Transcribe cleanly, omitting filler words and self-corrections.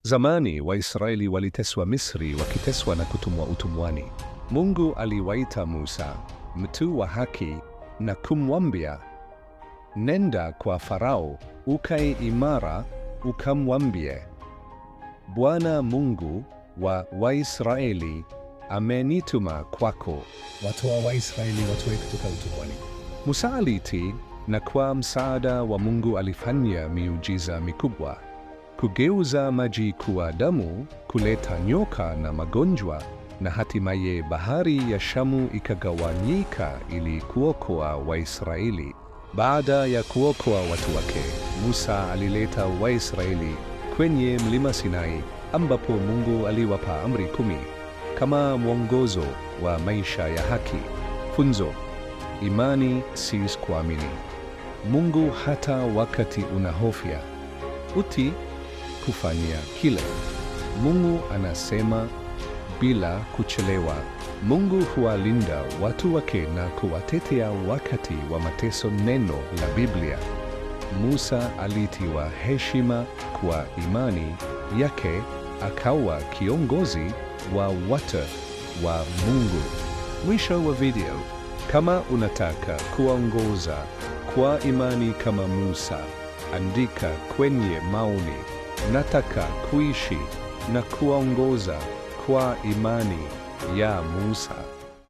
Zamani Waisraeli waliteswa Misri, wakiteswa na kutumwa utumwani. Mungu aliwaita Musa, mtu wa haki, na kumwambia, nenda kwa Farao, ukae imara, ukamwambie, Bwana Mungu wa Waisraeli amenituma kwako. Watoa Waisraeli watoe kutoka utumwani. Musa alitii, na kwa msaada wa Mungu alifanya miujiza mikubwa: kugeuza maji kuwa damu, kuleta nyoka na magonjwa, na hatimaye bahari ya Shamu ikagawanyika ili kuokoa Waisraeli. Baada ya kuokoa watu wake, Musa alileta Waisraeli kwenye mlima Sinai, ambapo Mungu aliwapa amri 10 kama mwongozo wa maisha ya haki. Funzo: imani si kuamini Mungu hata wakati unahofia. Utii, kufanya kile Mungu anasema bila kuchelewa. Mungu huwalinda watu wake na kuwatetea wakati wa mateso. Neno la Biblia. Musa alitiwa heshima kwa imani yake, akawa kiongozi wa watu wa Mungu. Mwisho wa video. Kama unataka kuongoza kwa imani kama Musa, andika kwenye maoni, nataka kuishi na kuongoza kwa imani ya Musa.